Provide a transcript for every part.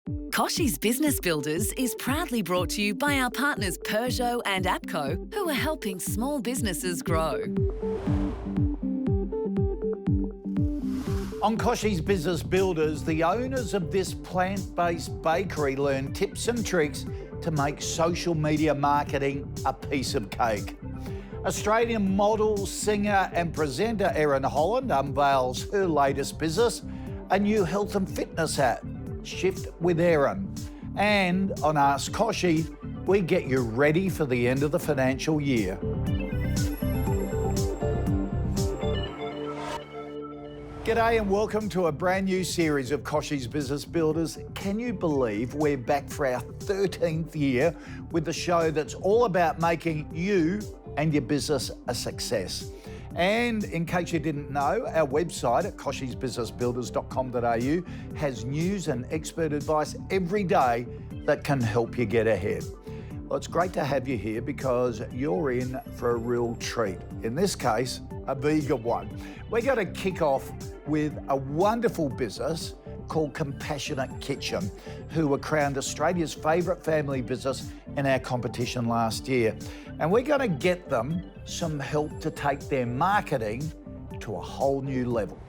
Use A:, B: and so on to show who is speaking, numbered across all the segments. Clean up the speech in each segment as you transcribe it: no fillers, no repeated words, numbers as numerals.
A: Kochie's Business Builders is proudly brought to you by our partners Peugeot and APCO, who are helping small businesses grow.
B: On Kochie's Business Builders, the owners of this plant-based bakery learn tips and tricks to make social media marketing a piece of cake. Australian model, singer and presenter Erin Holland unveils her latest business, a new health and fitness app, Shift with Erin. And on Ask Kochie, we get you ready for the end of the financial year. G'day and welcome to a brand new series of Kochie's Business Builders. Can you believe we're back for our 13th year with the show that's all about making you and your business a success? And in case you didn't know, our website at kochiesbusinessbuilders.com.au has news and expert advice every day that can help you get ahead. Well, it's great to have you here because you're in for a real treat. In this case, a vegan one. We're going to kick off with a wonderful business called Compassionate Kitchen, who were crowned Australia's favourite family business in our competition last year. And we're going to get them some help to take their marketing to a whole new level.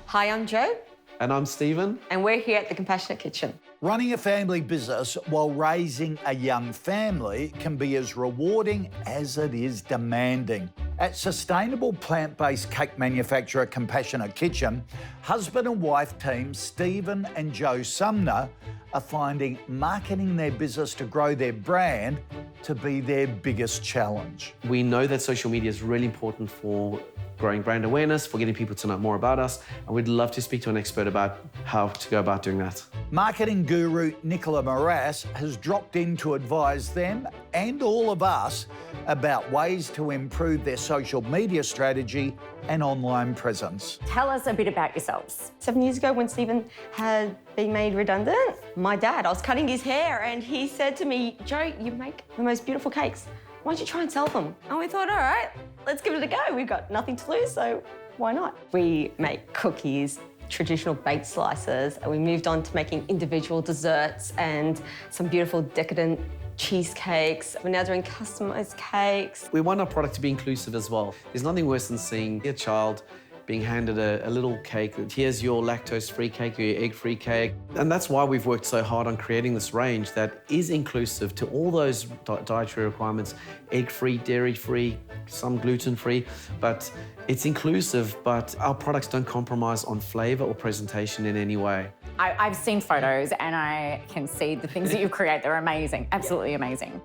C: Hi, I'm Jo.
D: And I'm Stephen.
C: And we're here at the Compassionate Kitchen.
B: Running a family business while raising a young family can be as rewarding as it is demanding. At sustainable plant-based cake manufacturer Compassionate Kitchen, husband and wife team Stephen and Jo Sumner are finding marketing their business to grow their brand to be their biggest challenge.
D: We know that social media is really important for growing brand awareness, for getting people to know more about us, and we'd love to speak to an expert about how to go about doing that.
B: Marketing guru Nicola Moras has dropped in to advise them and all of us about ways to improve their social media strategy and online presence.
E: Tell us a bit about yourselves.
C: 7 years ago when Stephen had been made redundant, my dad, I was cutting his hair and he said to me, Jo, you make the most beautiful cakes. Why don't you try and sell them? And we thought, all right, let's give it a go. We've got nothing to lose, so why not? We make cookies, traditional baked slices, and we moved on to making individual desserts and some beautiful decadent cheesecakes. We're now doing customized cakes.
D: We want our product to be inclusive as well. There's nothing worse than seeing a child being handed a little cake. Here's your lactose-free cake or your egg-free cake. And that's why we've worked so hard on creating this range that is inclusive to all those dietary requirements, egg-free, dairy-free, some gluten-free, but it's inclusive, but our products don't compromise on flavor or presentation in any way.
E: I've seen photos and I can see the things that you create. They're amazing, absolutely amazing.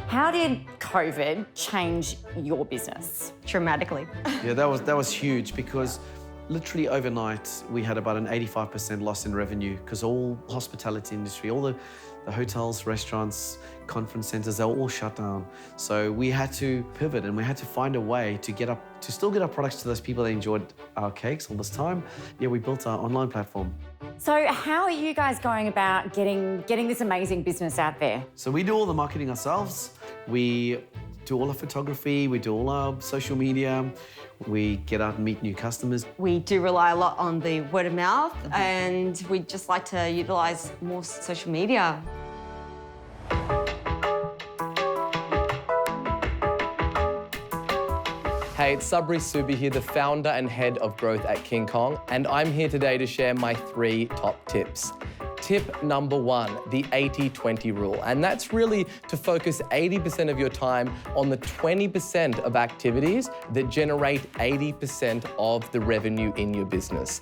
E: How did COVID change your business?
C: Dramatically.
D: Yeah, that was huge because literally overnight we had about an 85% loss in revenue because all hospitality industry, all the hotels, restaurants, conference centers, they were all shut down. So we had to pivot and we had to find a way to still get our products to those people that enjoyed our cakes all this time. Yeah, we built our online platform.
E: So how are you guys going about getting this amazing business out there?
D: So we do all the marketing ourselves. We do all our photography, we do all our social media, we get out and meet new customers.
C: We do rely a lot on the word of mouth and we'd just like to utilise more social media.
F: Hey, it's Sabri Subi here, the founder and head of growth at King Kong, and I'm here today to share my 3 top tips. Tip number 1, the 80-20 rule, and that's really to focus 80% of your time on the 20% of activities that generate 80% of the revenue in your business.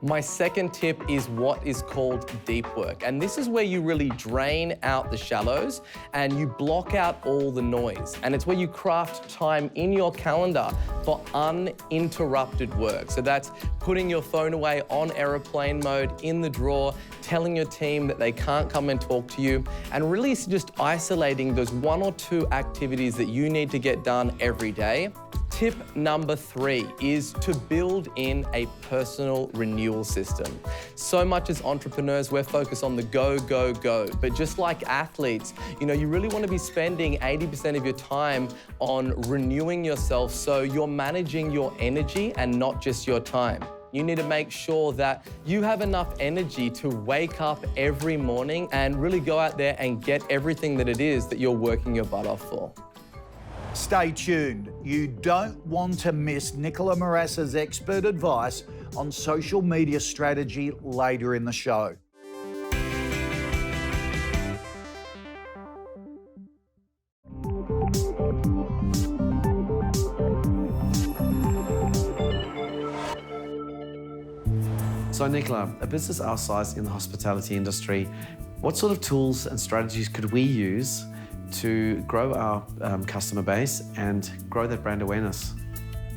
F: My second tip is what is called deep work. And this is where you really drain out the shallows and you block out all the noise. And it's where you craft time in your calendar for uninterrupted work. So that's putting your phone away on airplane mode in the drawer, telling your team that they can't come and talk to you, and really just isolating those 1 or 2 activities that you need to get done every day. Tip number 3 is to build in a personal renewal system. So much as entrepreneurs, we're focused on the go, go, go. But just like athletes, you really want to be spending 80% of your time on renewing yourself so you're managing your energy and not just your time. You need to make sure that you have enough energy to wake up every morning and really go out there and get everything that it is that you're working your butt off for.
B: Stay tuned. You don't want to miss Nicola Marassa's expert advice on social media strategy later in the show.
D: So Nicola, a business our size in the hospitality industry, what sort of tools and strategies could we use to grow our customer base and grow that brand awareness?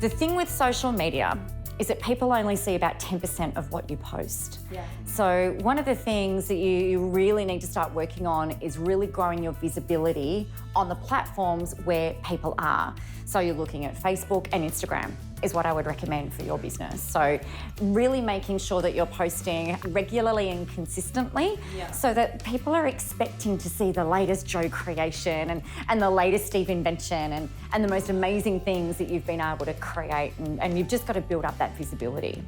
E: The thing with social media is that people only see about 10% of what you post. Yeah. So one of the things that you really need to start working on is really growing your visibility on the platforms where people are. So you're looking at Facebook and Instagram is what I would recommend for your business. So really making sure that you're posting regularly and consistently so that people are expecting to see the latest Joe creation and the latest Steve invention and the most amazing things that you've been able to create, and you've just got to build up that visibility.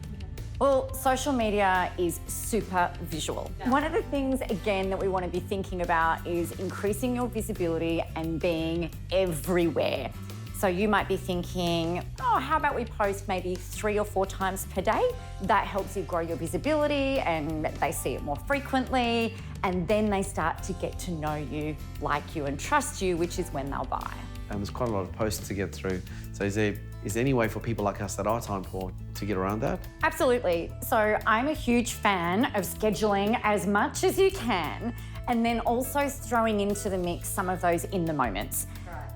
E: Well, social media is super visual. One of the things, again, that we want to be thinking about is increasing your visibility and being everywhere. So you might be thinking, oh, how about we post maybe 3 or 4 times per day? That helps you grow your visibility and they see it more frequently, and then they start to get to know you, like you and trust you, which is when they'll buy.
D: And there's quite a lot of posts to get through. So is there any way for people like us that are time poor to get around that?
E: Absolutely. So I'm a huge fan of scheduling as much as you can, and then also throwing into the mix some of those in the moments.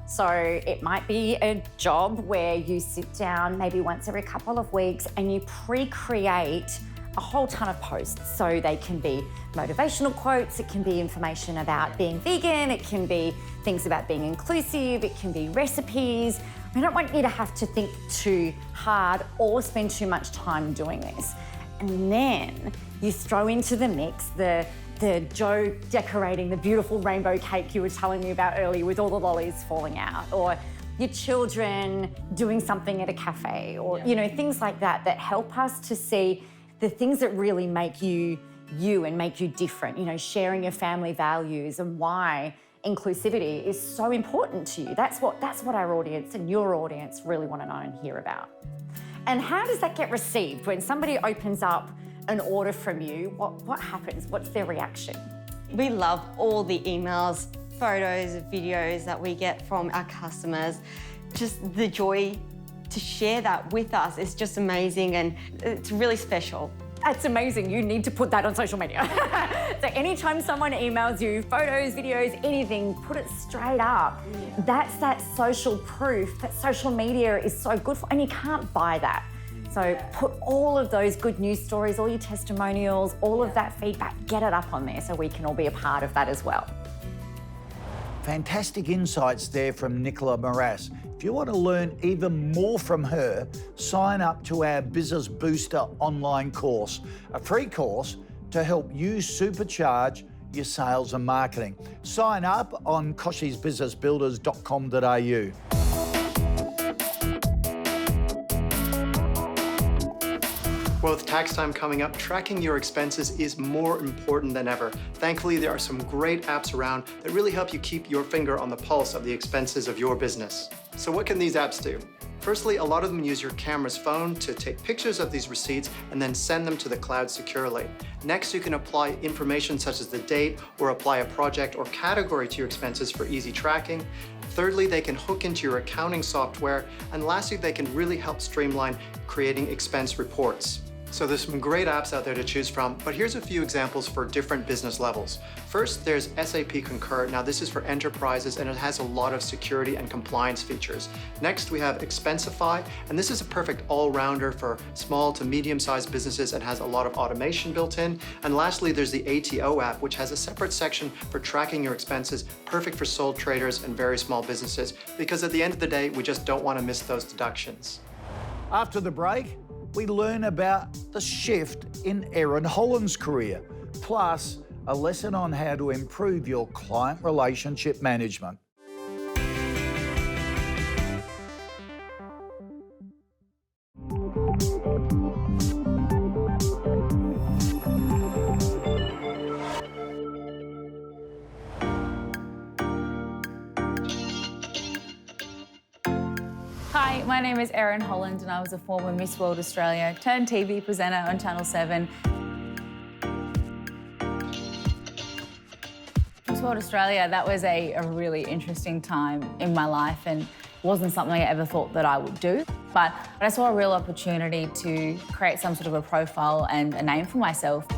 E: So it might be a job where you sit down maybe once every couple of weeks and you pre-create a whole ton of posts. So they can be motivational quotes, it can be information about being vegan, it can be things about being inclusive, it can be recipes. We don't want you to have to think too hard or spend too much time doing this. And then you throw into the mix the Joe decorating the beautiful rainbow cake you were telling me about earlier with all the lollies falling out, or your children doing something at a cafe, or things like that help us to see the things that really make you you and make you different, sharing your family values and why inclusivity is so important to you. That's what our audience and your audience really want to know and hear about. And how does that get received when somebody opens up an order from you? What happens? What's their reaction?
C: We love all the emails, photos, videos that we get from our customers. Just the joy to share that with us is just amazing, and it's really special.
E: That's amazing. You need to put that on social media. So anytime someone emails you photos, videos, anything, put it straight up. Yeah. That's that social proof that social media is so good for, and you can't buy that. So put all of those good news stories, all your testimonials, all of that feedback, get it up on there so we can all be a part of that as well.
B: Fantastic insights there from Nicola Marass. If you want to learn even more from her, sign up to our Business Booster online course, a free course to help you supercharge your sales and marketing. Sign up on koshesbusinessbuilders.com.au.
G: Well, with tax time coming up, tracking your expenses is more important than ever. Thankfully, there are some great apps around that really help you keep your finger on the pulse of the expenses of your business. So what can these apps do? Firstly, a lot of them use your camera's phone to take pictures of these receipts and then send them to the cloud securely. Next, you can apply information such as the date or apply a project or category to your expenses for easy tracking. Thirdly, they can hook into your accounting software. And lastly, they can really help streamline creating expense reports. So there's some great apps out there to choose from, but here's a few examples for different business levels. First, there's SAP Concur. Now this is for enterprises and it has a lot of security and compliance features. Next, we have Expensify, and this is a perfect all-rounder for small to medium-sized businesses and has a lot of automation built in. And lastly, there's the ATO app, which has a separate section for tracking your expenses, perfect for sole traders and very small businesses, because at the end of the day, we just don't want to miss those deductions.
B: After the break, we learn about the shift in Erin Holland's career, plus a lesson on how to improve your client relationship management.
H: Hi, my name is Erin Holland and I was a former Miss World Australia, turned TV presenter on Channel 7. Miss World Australia, that was a really interesting time in my life and wasn't something I ever thought that I would do. But I saw a real opportunity to create some sort of a profile and a name for myself.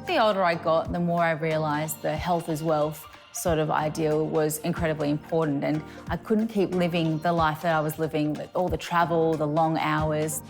H: The older I got, the more I realised the health is wealth sort of ideal was incredibly important, and I couldn't keep living the life that I was living, all the travel, the long hours.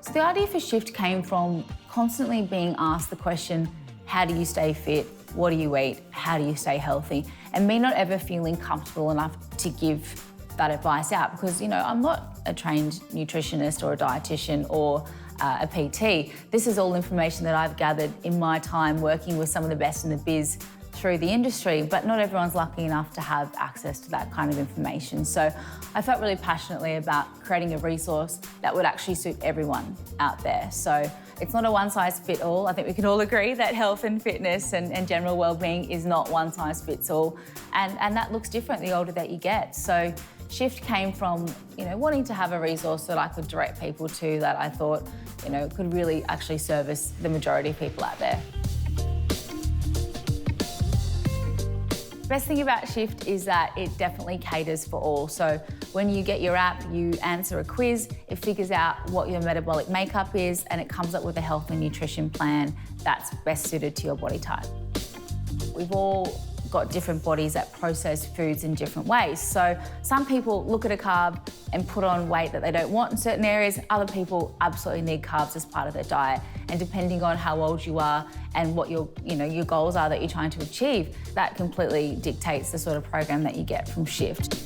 H: So the idea for Shift came from constantly being asked the question, how do you stay fit? What do you eat? How do you stay healthy? And me not ever feeling comfortable enough to give that advice out because, you know, I'm not a trained nutritionist or a dietitian or a PT. This is all information that I've gathered in my time working with some of the best in the biz through the industry, but not everyone's lucky enough to have access to that kind of information. So I felt really passionately about creating a resource that would actually suit everyone out there. So it's not a one-size-fits-all. I think we can all agree that health and fitness and general well-being is not one-size-fits-all, and that looks different the older that you get. So Shift came from, you know, wanting to have a resource that I could direct people to that I thought, you know, could really actually service the majority of people out there. The best thing about Shift is that it definitely caters for all. So when you get your app, you answer a quiz, it figures out what your metabolic makeup is, and it comes up with a health and nutrition plan that's best suited to your body type. We've all got different bodies that process foods in different ways. So some people look at a carb and put on weight that they don't want in certain areas. Other people absolutely need carbs as part of their diet. And depending on how old you are and what your goals are that you're trying to achieve, that completely dictates the sort of program that you get from Shift.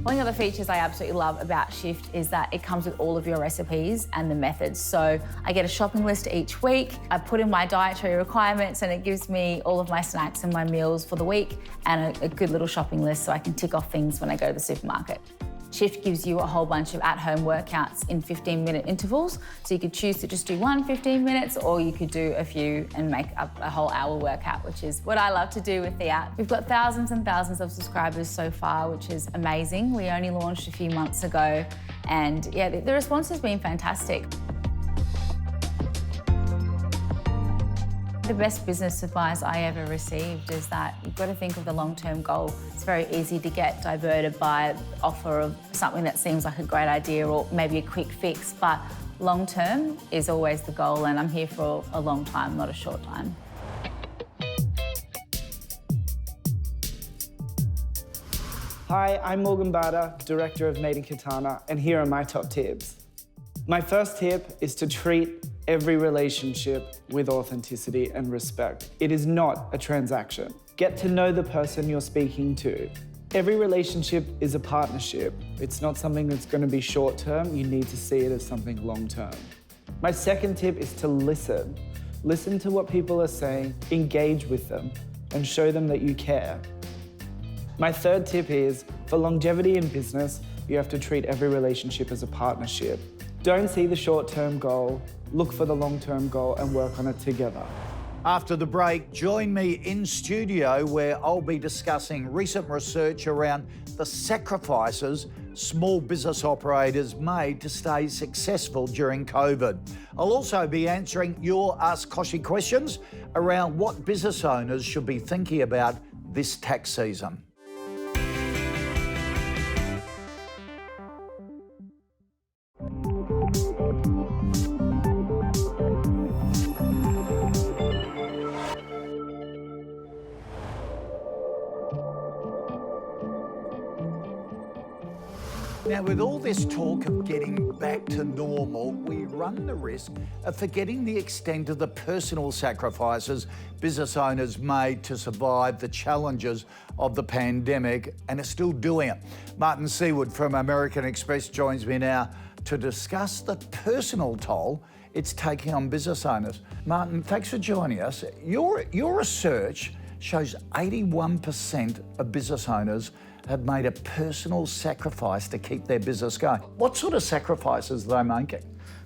H: One of the other features I absolutely love about Shift is that it comes with all of your recipes and the methods. So I get a shopping list each week, I put in my dietary requirements, and it gives me all of my snacks and my meals for the week and a good little shopping list so I can tick off things when I go to the supermarket. Shift gives you a whole bunch of at-home workouts in 15-minute intervals. So you could choose to just do one 15 minutes, or you could do a few and make up a whole hour workout, which is what I love to do with the app. We've got thousands and thousands of subscribers so far, which is amazing. We only launched a few months ago, and yeah, the response has been fantastic. The best business advice I ever received is that you've got to think of the long-term goal. It's very easy to get diverted by the offer of something that seems like a great idea or maybe a quick fix, but long-term is always the goal, and I'm here for a long time, not a short time.
I: Hi, I'm Morgan Barter, Director of Made in Katana, and here are my top tips. My first tip is to treat every relationship with authenticity and respect. It is not a transaction. Get to know the person you're speaking to. Every relationship is a partnership. It's not something that's going to be short-term. You need to see it as something long-term. My second tip is to listen. Listen to what people are saying, engage with them, and show them that you care. My third tip is, for longevity in business, you have to treat every relationship as a partnership. Don't see the short-term goal, look for the long-term goal and work on it together.
B: After the break, join me in studio where I'll be discussing recent research around the sacrifices small business operators made to stay successful during COVID. I'll also be answering your Ask Kochie questions around what business owners should be thinking about this tax season. Now, with all this talk of getting back to normal, we run the risk of forgetting the extent of the personal sacrifices business owners made to survive the challenges of the pandemic and are still doing it. Martin Seawood from American Express joins me now to discuss the personal toll it's taking on business owners. Martin, thanks for joining us. Your research shows 81% of business owners have made a personal sacrifice to keep their business going. What sort of sacrifices are they making?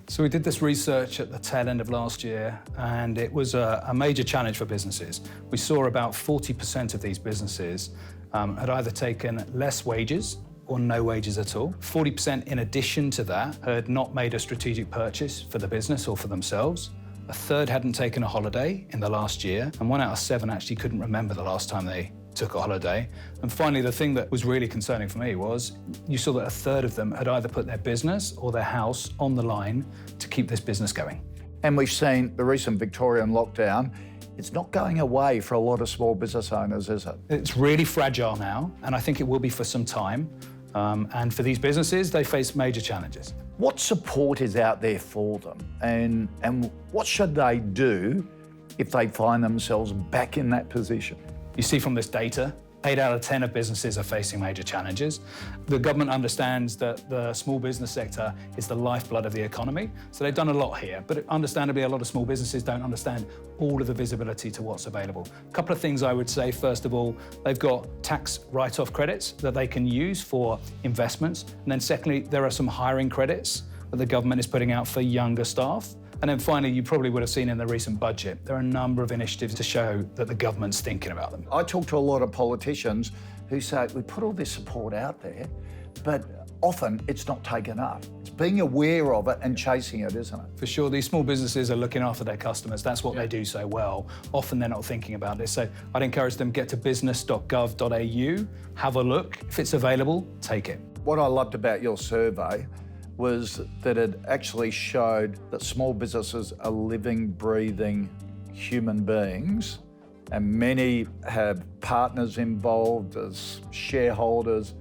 J: So we did this research at the tail end of last year, and it was a major challenge for businesses. We saw about 40% of these businesses had either taken less wages or no wages at all. 40% in addition to that had not made a strategic purchase for the business or for themselves. A third hadn't taken a holiday in the last year, and 1 out of 7 actually couldn't remember the last time they took a holiday. And finally, the thing that was really concerning for me was you saw that a third of them had either put their business or their house on the line to keep this business going.
B: And we've seen the recent Victorian lockdown. It's not going away for a lot of small business owners, is it?
J: It's really fragile now, and I think it will be for some time. And for these businesses, they face major challenges.
B: What support is out there for them? And what should they do if they find themselves back in that position?
J: You see from this data, 8 out of 10 of businesses are facing major challenges. The government understands that the small business sector is the lifeblood of the economy, so they've done a lot here. But understandably, a lot of small businesses don't understand all of the visibility to what's available. A couple of things I would say. First of all, they've got tax write-off credits that they can use for investments. And then secondly, there are some hiring credits that the government is putting out for younger staff. And then finally, you probably would have seen in the recent budget, there are a number of initiatives to show that the government's thinking about them.
B: I talk to a lot of politicians who say, we put all this support out there, but often it's not taken up. It's being aware of it and chasing it, isn't it?
J: For sure, these small businesses are looking after their customers. That's what they do so well. Often they're not thinking about this. So I'd encourage them to get to business.gov.au, have a look. If it's available, take it.
B: What I loved about your survey was that it actually showed that small businesses are living, breathing human beings, and many have partners involved as shareholders.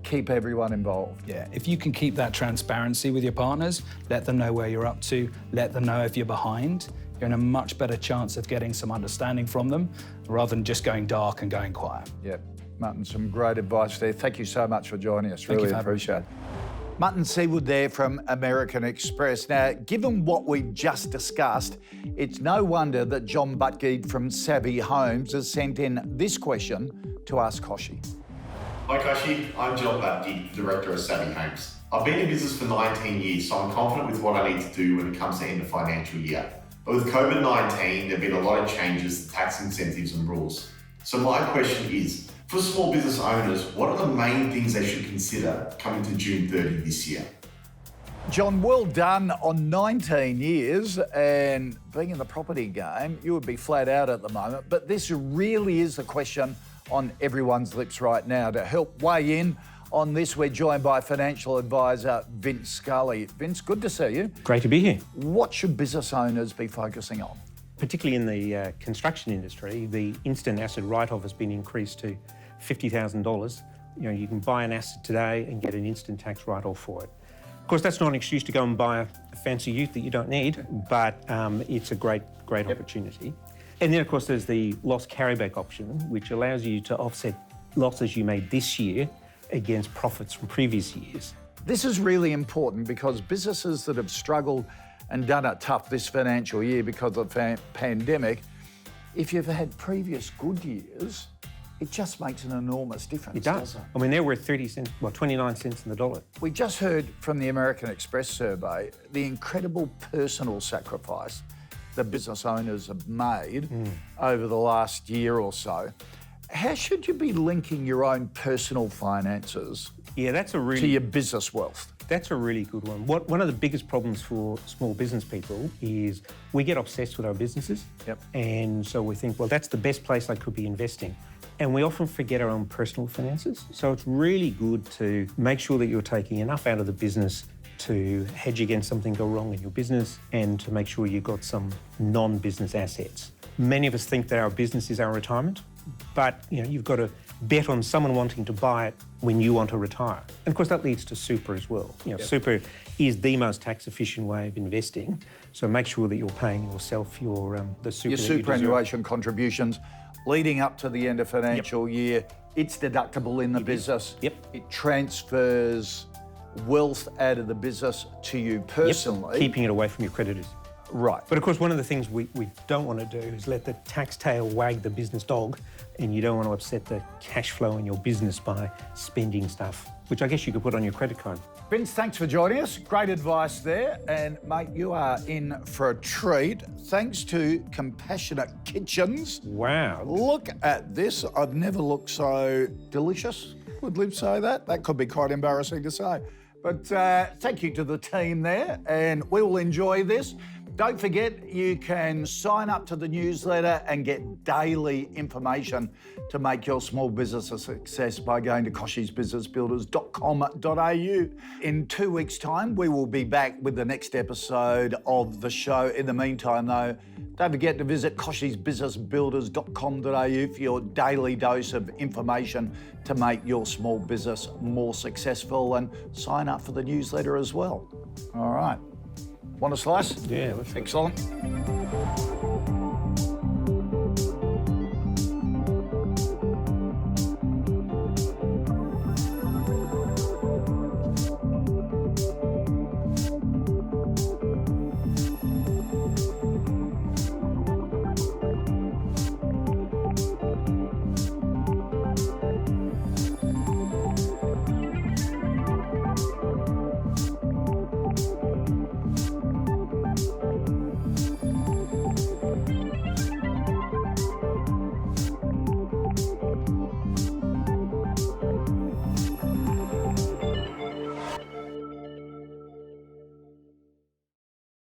B: Keep everyone involved.
J: Yeah, if you can keep that transparency with your partners, let them know where you're up to, let them know if you're behind, you're in a much better chance of getting some understanding from them rather than just going dark and going quiet.
B: Yeah, Martin, some great advice there. Thank you so much for joining us. Really appreciate it. Martin Seawood there from American Express. Now, given what we've just discussed, it's no wonder that John Butgee from Savvy Homes has sent in this question to ask Kochie.
K: Hi Kochie, I'm John Butgee, Director of Savvy Homes. I've been in business for 19 years, so I'm confident with what I need to do when it comes to end of financial year. But with COVID-19, there have been a lot of changes to tax incentives and rules. So my question is, for small business owners, what are the main things they should consider coming to June 30 this year?
B: John, well done on 19 years, and being in the property game, you would be flat out at the moment, but this really is the question on everyone's lips right now. To help weigh in on this, we're joined by financial advisor Vince Scully. Vince, good to see you.
L: Great to be here.
B: What should business owners be focusing on?
L: Particularly in the construction industry, the instant asset write-off has been increased to $50,000. You know, you can buy an asset today and get an instant tax write-off for it. Of course, that's not an excuse to go and buy a fancy ute that you don't need, but it's a great opportunity. And then, of course, there's the loss carryback option, which allows you to offset losses you made this year against profits from previous years.
B: This is really important because businesses that have struggled and done it tough this financial year because of the pandemic, if you've had previous good years, it just makes an enormous difference.
L: It does. I mean, they're worth 29 cents in the dollar.
B: We just heard from the American Express survey the incredible personal sacrifice that business owners have made over the last year or so. How should you be linking your own personal finances to your business wealth?
L: That's a really good one. One of the biggest problems for small business people is we get obsessed with our businesses. And so we think, well, that's the best place I could be investing. And we often forget our own personal finances. So it's really good to make sure that you're taking enough out of the business to hedge against something go wrong in your business and to make sure you've got some non-business assets. Many of us think that our business is our retirement, but you've got to bet on someone wanting to buy it when you want to retire. And of course that leads to super as well. Super is the most tax efficient way of investing. So make sure that you're paying yourself the super.
B: Your superannuation contributions leading up to the end of financial year, it's deductible in the business. It transfers wealth out of the business to you personally.
L: Keeping it away from your creditors.
B: Right.
L: But of course, one of the things we don't want to do is let the tax tail wag the business dog, and you don't want to upset the cash flow in your business by spending stuff, which I guess you could put on your credit card.
B: Vince, thanks for joining us. Great advice there. And mate, you are in for a treat. Thanks to Compassionate Kitchens.
L: Wow.
B: Look at this. I've never looked so delicious. would Liv say that? That could be quite embarrassing to say. But thank you to the team there, and we will enjoy this. Don't forget, you can sign up to the newsletter and get daily information to make your small business a success by going to koshesbusinessbuilders.com.au. In 2 weeks' time, we will be back with the next episode of the show. In the meantime, though, don't forget to visit koshesbusinessbuilders.com.au for your daily dose of information to make your small business more successful, and sign up for the newsletter as well. All right. Want a slice?
L: Yeah, let's
B: excellent.